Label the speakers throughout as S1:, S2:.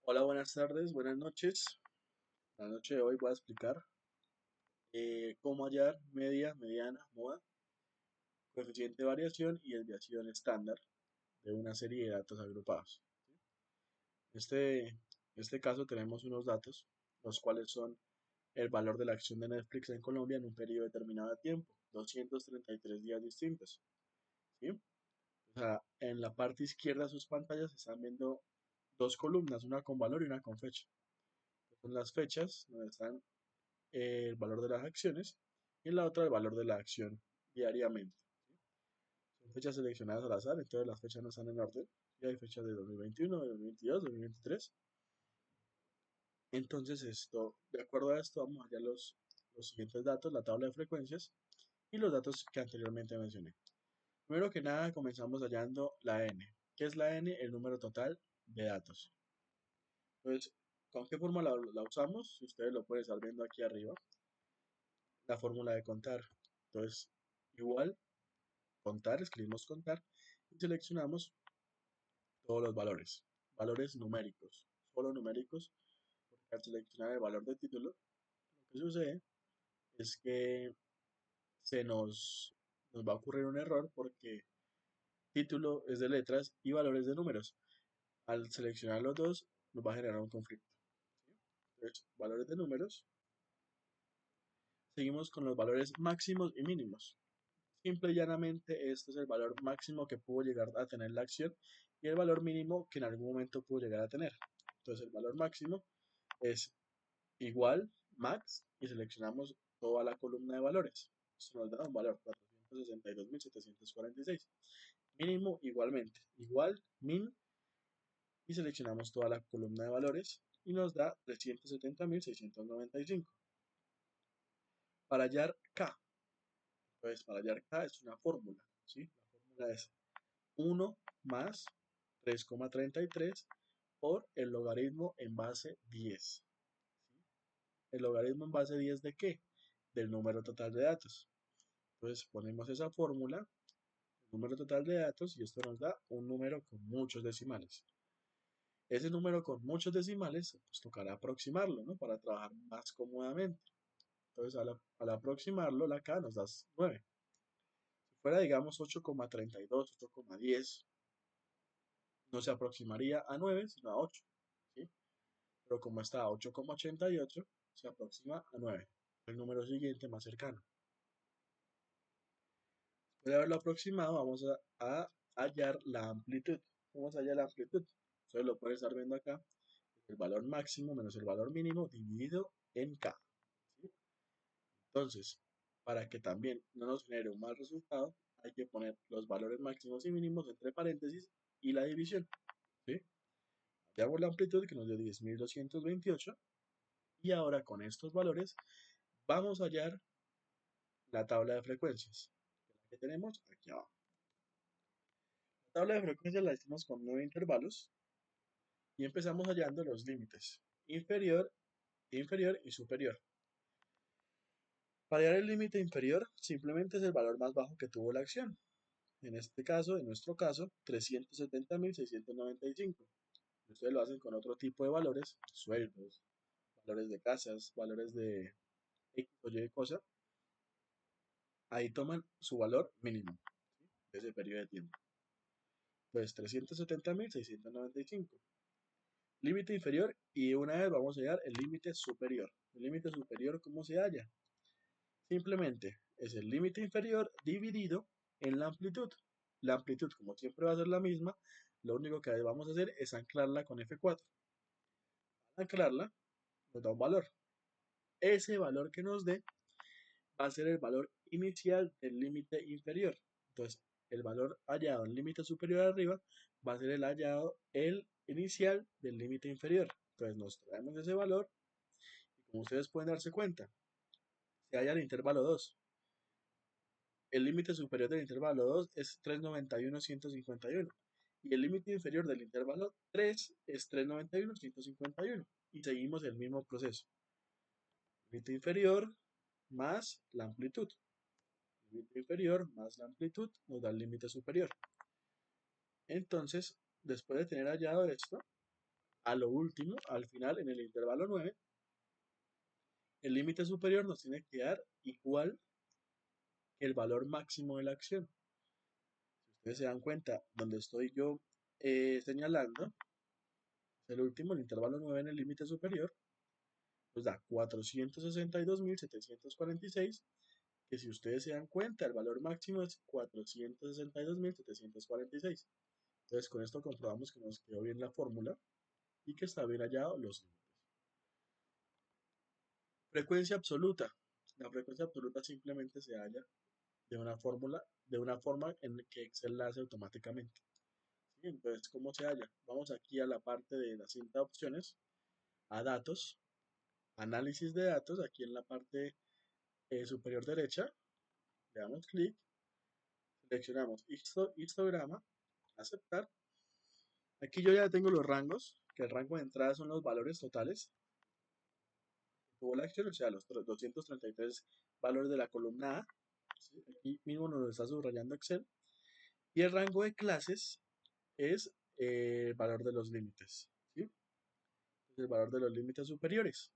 S1: Hola, buenas tardes, buenas noches. La noche de hoy voy a explicar cómo hallar media, mediana, moda, coeficiente de variación y desviación estándar de una serie de datos agrupados. En este caso tenemos unos datos, los cuales son el valor de la acción de Netflix en Colombia en un periodo determinado de tiempo, 233 días distintos. ¿Sí? O sea, en la parte izquierda de sus pantallas se están viendo dos columnas, una con valor y una con fecha. Son las fechas, donde están el valor de las acciones y en la otra el valor de la acción diariamente. ¿Sí? Son fechas seleccionadas al azar, entonces las fechas no están en orden. Y hay fechas de 2021, de 2022, de 2023. Entonces, de acuerdo a esto, vamos a hallar los siguientes datos, la tabla de frecuencias y los datos que anteriormente mencioné. Primero que nada, comenzamos hallando la n. ¿Qué es la n? El número total de datos. Entonces, ¿con qué forma la usamos? Si ustedes lo pueden estar viendo aquí arriba, la fórmula de contar. Entonces, igual contar, escribimos contar y seleccionamos todos los valores, valores numéricos, solo numéricos, porque al seleccionar el valor de título, lo que sucede es que nos va a ocurrir un error porque título es de letras y valores de números. Al seleccionar los dos, nos va a generar un conflicto. ¿Sí? Entonces, valores de números, seguimos con los valores máximos y mínimos. Simple y llanamente, este es el valor máximo que pudo llegar a tener la acción y el valor mínimo que en algún momento pudo llegar a tener. Entonces, el valor máximo es igual, max, y seleccionamos toda la columna de valores. Esto nos da un valor 462.746. Mínimo, igualmente, igual, min, y seleccionamos toda la columna de valores y nos da 370.695. Para hallar K, entonces para hallar K es una fórmula, ¿sí? La fórmula es 1 más 3,33 por el logaritmo en base 10. ¿Sí? ¿El logaritmo en base 10 de qué? Del número total de datos. Entonces ponemos esa fórmula, el número total de datos, y esto nos da un número con muchos decimales. Ese número con muchos decimales, pues tocará aproximarlo, ¿no? Para trabajar más cómodamente. Entonces al aproximarlo, la K nos da 9. Si fuera, digamos, 8,32, 8,10, no se aproximaría a 9, sino a 8. ¿Sí? Pero como está a 8,88, se aproxima a 9, el número siguiente más cercano. Después de haberlo aproximado, vamos a hallar la amplitud. ¿Cómo se halla la amplitud? Entonces lo pueden estar viendo acá, el valor máximo menos el valor mínimo dividido en K. ¿Sí? Entonces, para que también no nos genere un mal resultado, hay que poner los valores máximos y mínimos entre paréntesis y la división. ¿Sí? Hallamos la amplitud que nos dio 10.228 y ahora con estos valores vamos a hallar la tabla de frecuencias, que tenemos aquí abajo. La tabla de frecuencias la hicimos con 9 intervalos y empezamos hallando los límites, inferior, inferior y superior. Para hallar el límite inferior, simplemente es el valor más bajo que tuvo la acción. En este caso, en nuestro caso, 370.695. Ustedes lo hacen con otro tipo de valores, sueldos, valores de casas, valores de X o Y cosa. Ahí toman su valor mínimo, ¿sí? De ese periodo de tiempo. Pues 370.695. Límite inferior y una vez vamos a hallar el límite superior. El límite superior, ¿cómo se halla? Simplemente es el límite inferior dividido en la amplitud. La amplitud, como siempre va a ser la misma, lo único que vamos a hacer es anclarla con F4. Al anclarla, nos da un valor. Ese valor que nos dé va a ser el valor inicial del límite inferior. Entonces, el valor hallado en el límite superior arriba va a ser el inicial del límite inferior. Entonces, nos traemos ese valor y como ustedes pueden darse cuenta, se halla el intervalo 2. El límite superior del intervalo 2 es 391.151 y el límite inferior del intervalo 3 es 391.151 y seguimos el mismo proceso. Límite inferior más la amplitud. Límite inferior más la amplitud nos da el límite superior. Entonces, después de tener hallado esto, a lo último, al final, en el intervalo 9, el límite superior nos tiene que dar igual que el valor máximo de la acción. Si ustedes se dan cuenta, donde estoy yo señalando, el último, el intervalo 9 en el límite superior, nos da 462.746, que si ustedes se dan cuenta, el valor máximo es 462.746. Entonces, con esto comprobamos que nos quedó bien la fórmula y que está bien hallado los límites. Frecuencia absoluta. La frecuencia absoluta simplemente se halla de una fórmula, de una forma en que Excel la hace automáticamente. ¿Sí? Entonces, ¿cómo se halla? Vamos aquí a la parte de la cinta de opciones, a datos, análisis de datos, aquí en la parte superior derecha, le damos clic, seleccionamos histograma, aceptar. Aquí yo ya tengo los rangos, que el rango de entrada son los valores totales que tuvo la acción, o sea, los 233 valores de la columna A. ¿Sí? Aquí mismo nos lo está subrayando Excel. Y el rango de clases es el valor de los límites. ¿Sí? El valor de los límites superiores.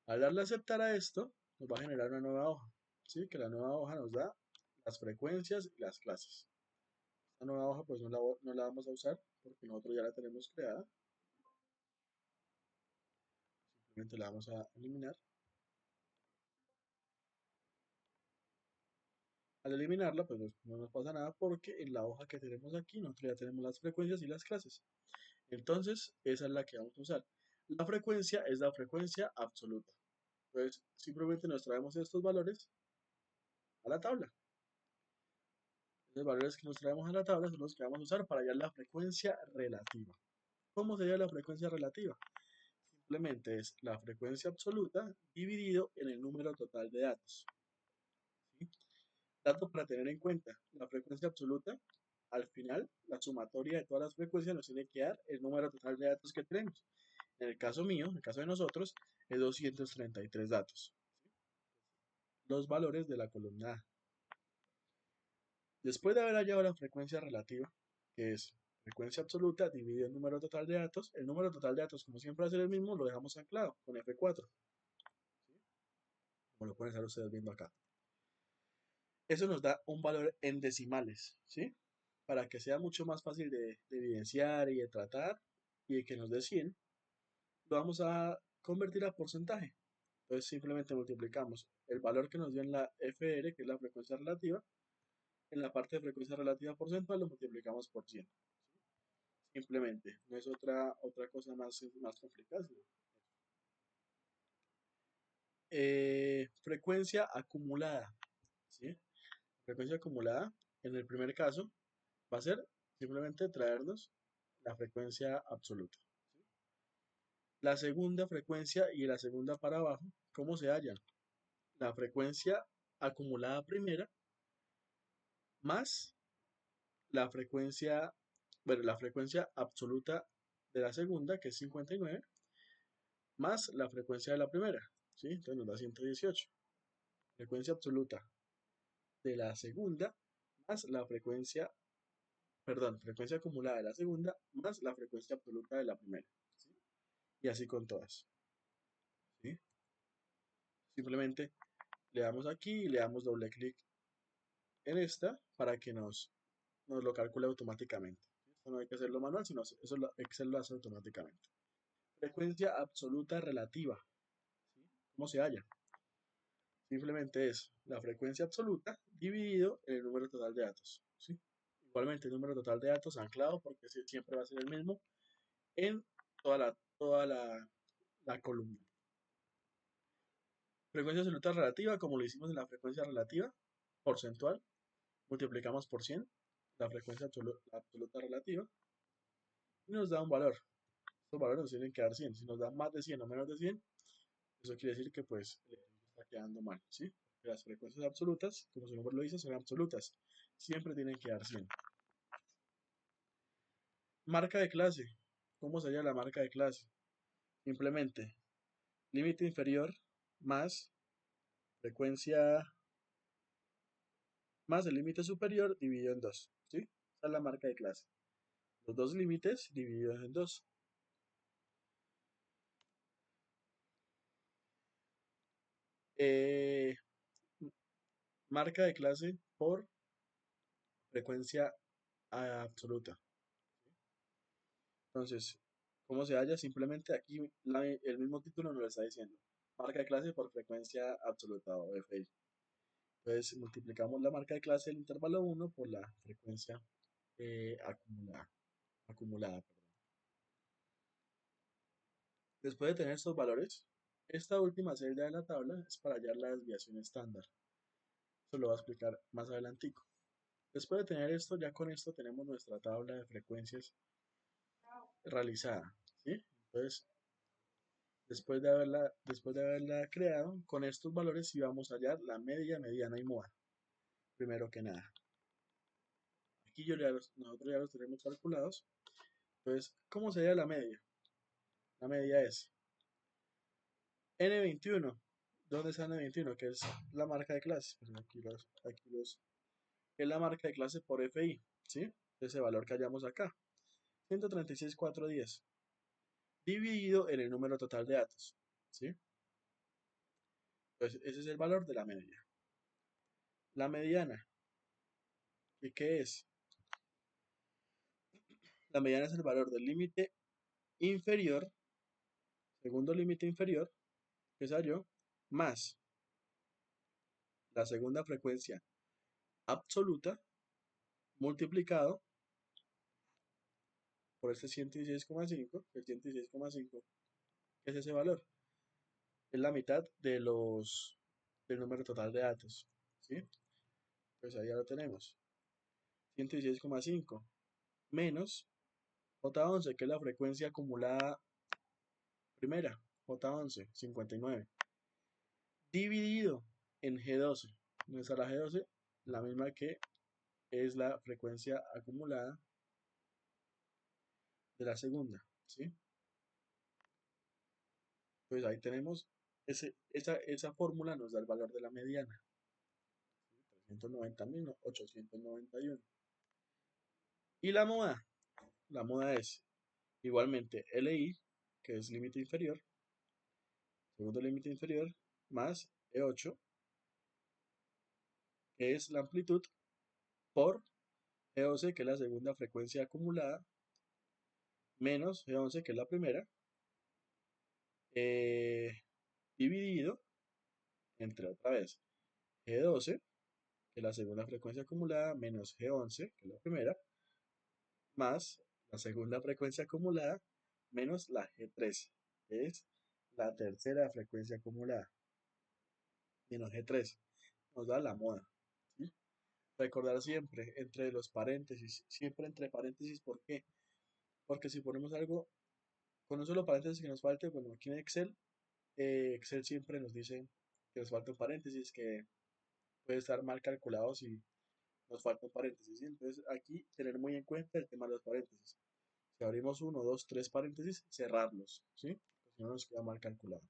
S1: Al darle a aceptar a esto, nos va a generar una nueva hoja. ¿Sí? Que la nueva hoja nos da las frecuencias y las clases. Esta nueva hoja pues no la vamos a usar porque nosotros ya la tenemos creada. Simplemente la vamos a eliminar. Al eliminarla pues no nos pasa nada porque en la hoja que tenemos aquí nosotros ya tenemos las frecuencias y las clases. Entonces esa es la que vamos a usar. La frecuencia es la frecuencia absoluta. Entonces simplemente nos traemos estos valores a la tabla. Los valores que nos traemos a la tabla son los que vamos a usar para hallar la frecuencia relativa. ¿Cómo se halla la frecuencia relativa? Simplemente es la frecuencia absoluta dividido en el número total de datos. ¿Sí? Dato para tener en cuenta, la frecuencia absoluta, al final, la sumatoria de todas las frecuencias nos tiene que dar el número total de datos que tenemos. En el caso mío, en el caso de nosotros, es 233 datos. ¿Sí? Los valores de la columna A. Después de haber hallado la frecuencia relativa, que es frecuencia absoluta dividido en número total de datos, el número total de datos, como siempre va a ser el mismo, lo dejamos anclado con F4. ¿Sí? Como lo pueden estar ustedes viendo acá. Eso nos da un valor en decimales, ¿sí? Para que sea mucho más fácil de evidenciar y de tratar y de que nos dé 100, lo vamos a convertir a porcentaje. Entonces simplemente multiplicamos el valor que nos dio en la FR, que es la frecuencia relativa, en la parte de frecuencia relativa porcentual lo multiplicamos por 100. Simplemente, no es otra cosa más complicada. Frecuencia acumulada. ¿Sí? Frecuencia acumulada, en el primer caso, va a ser simplemente traernos la frecuencia absoluta. ¿Sí? La segunda frecuencia y la segunda para abajo, ¿cómo se hallan? La frecuencia acumulada primera más la frecuencia, bueno, la frecuencia absoluta de la segunda, que es 59, más la frecuencia de la primera, ¿sí? Entonces nos da 118. Frecuencia absoluta de la segunda más la frecuencia, perdón, frecuencia acumulada de la segunda más la frecuencia absoluta de la primera, ¿sí? Y así con todas, ¿sí? Simplemente le damos aquí y le damos doble clic en esta para que nos lo calcule automáticamente. Esto no hay que hacerlo manual, sino eso Excel lo hace automáticamente. Frecuencia absoluta relativa. ¿Sí? ¿Cómo se halla? Simplemente es la frecuencia absoluta dividido en el número total de datos. ¿Sí? Igualmente el número total de datos anclado porque siempre va a ser el mismo en toda la columna. Frecuencia absoluta relativa, como lo hicimos en la frecuencia relativa, porcentual, multiplicamos por 100, la frecuencia absoluta relativa, y nos da un valor. Estos valores nos tienen que dar 100. Si nos da más de 100 o menos de 100, eso quiere decir que pues el ejercicio está quedando mal, ¿sí? Porque las frecuencias absolutas, como su nombre lo dice, son absolutas. Siempre tienen que dar 100. Marca de clase. ¿Cómo sería la marca de clase? Simplemente límite inferior más frecuencia más el límite superior dividido en 2, ¿sí? Esa es la marca de clase. Los dos límites divididos en dos. Eh, marca de clase por frecuencia absoluta. Entonces, ¿cómo se halla? Simplemente aquí el mismo título nos lo está diciendo. Marca de clase por frecuencia absoluta o FI. Entonces, multiplicamos la marca de clase del intervalo 1 por la frecuencia acumulada, perdón. Después de tener estos valores, esta última celda de la tabla es para hallar la desviación estándar. Eso lo voy a explicar más adelantico. Después de tener esto, ya con esto tenemos nuestra tabla de frecuencias realizada, ¿sí? Entonces, después de haberla creado, con estos valores sí vamos a hallar la media, mediana y moda, primero que nada. Aquí nosotros ya los tenemos calculados. Entonces, ¿cómo sería la media? La media es N21. ¿Dónde está N21? Que es la marca de clase. Pues es la marca de clase por FI, ¿sí? Ese valor que hallamos acá. 136,410 dividido en el número total de datos, ¿sí? Pues ese es el valor de la media. La mediana, ¿y qué es? La mediana es el valor del límite inferior, segundo límite inferior, que es yo, más la segunda frecuencia absoluta multiplicado por este 116,5, el 116,5, ¿qué es ese valor? Es la mitad del número total de datos, ¿sí? Pues ahí ya lo tenemos. 116,5 menos J11, que es la frecuencia acumulada primera, J11, 59, dividido en G12. ¿Dónde está la G12? La misma que es la frecuencia acumulada de la segunda, ¿sí? Pues ahí tenemos, esa fórmula nos da el valor de la mediana, 390.891. Y la moda es igualmente LI, que es límite inferior, segundo límite inferior, más E8, que es la amplitud, por G12, que es la segunda frecuencia acumulada, menos G11, que es la primera, eh, dividido entre otra vez G12, que es la segunda frecuencia acumulada, menos G11, que es la primera, más la segunda frecuencia acumulada, menos la G13, que es la tercera frecuencia acumulada, menos G3, nos da la moda, ¿sí? Recordar siempre entre los paréntesis, siempre entre paréntesis, ¿por qué? Porque si ponemos algo con un solo paréntesis que nos falte, bueno, aquí en Excel, Excel siempre nos dice que nos falta un paréntesis, que puede estar mal calculado si nos falta un paréntesis, ¿sí? Entonces aquí tener muy en cuenta el tema de los paréntesis. Si abrimos uno, dos, tres paréntesis, cerrarlos, ¿sí? Porque si no nos queda mal calculado.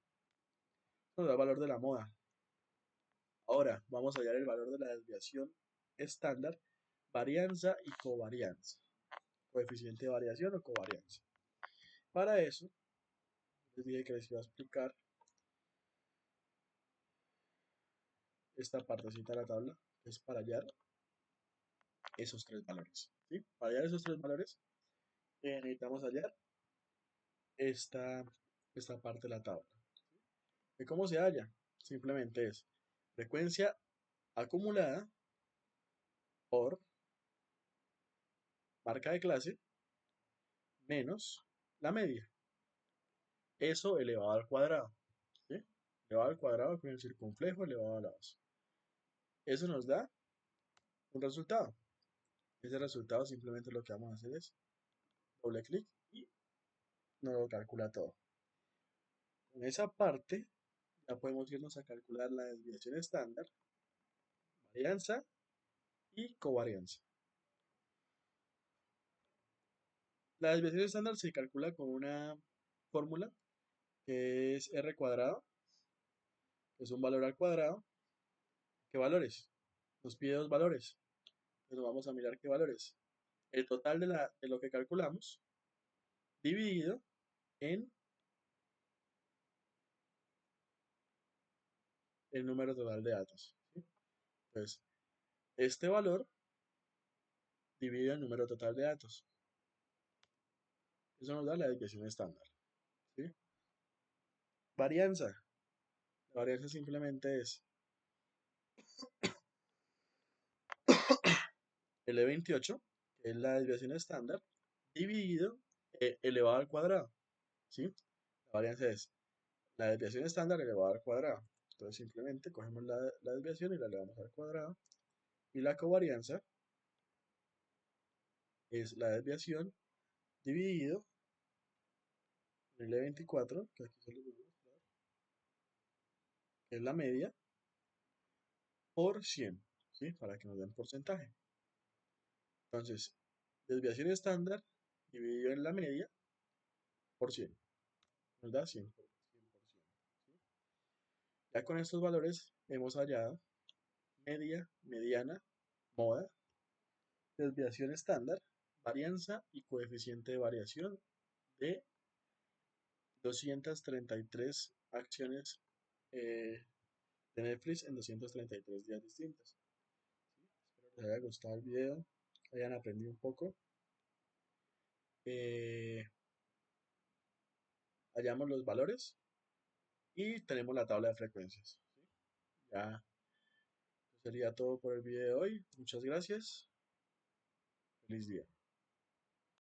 S1: Nos da el valor de la moda. Ahora vamos a hallar el valor de la desviación estándar, varianza y covarianza. Coeficiente de variación o covarianza. Para eso, les dije que les iba a explicar esta partecita de la tabla, que es para hallar esos tres valores, ¿sí? Para hallar esos tres valores, necesitamos hallar esta, esta parte de la tabla. ¿Y cómo se halla? Simplemente es frecuencia acumulada por marca de clase menos la media. Eso elevado al cuadrado, ¿sí? Elevado al cuadrado con el circunflejo elevado a la base. Eso nos da un resultado. Ese resultado simplemente lo que vamos a hacer es doble clic y nos lo calcula todo. Con esa parte ya podemos irnos a calcular la desviación estándar, varianza y covarianza. La desviación estándar se calcula con una fórmula que es R cuadrado, que es un valor al cuadrado. ¿Qué valores? Nos pide dos valores. Pero vamos a mirar qué valores. el total de lo que calculamos dividido en el número total de datos. ¿Sí? Entonces, este valor dividido en el número total de datos. Eso nos da la desviación estándar. ¿Sí? Varianza. La varianza simplemente es el E28, que es la desviación estándar, dividido elevado al cuadrado. ¿Sí? La varianza es la desviación estándar elevada al cuadrado. Entonces simplemente cogemos la desviación y la elevamos al cuadrado. Y la covarianza es la desviación dividido en el E24, que aquí se lo voy a mostrar, que es la media, por 100, ¿sí? Para que nos den porcentaje. Entonces, desviación estándar dividido en la media por 100. Nos da 100%. ¿Sí? Ya con estos valores hemos hallado media, mediana, moda, desviación estándar, varianza y coeficiente de variación de 233 acciones eh, de Netflix en 233 días distintos. ¿Sí? Espero les haya gustado el video, hayan aprendido un poco. Eh, Hallamos los valores y tenemos la tabla de frecuencias. ¿Sí? Ya sería todo por el video de hoy. Muchas gracias. Feliz día.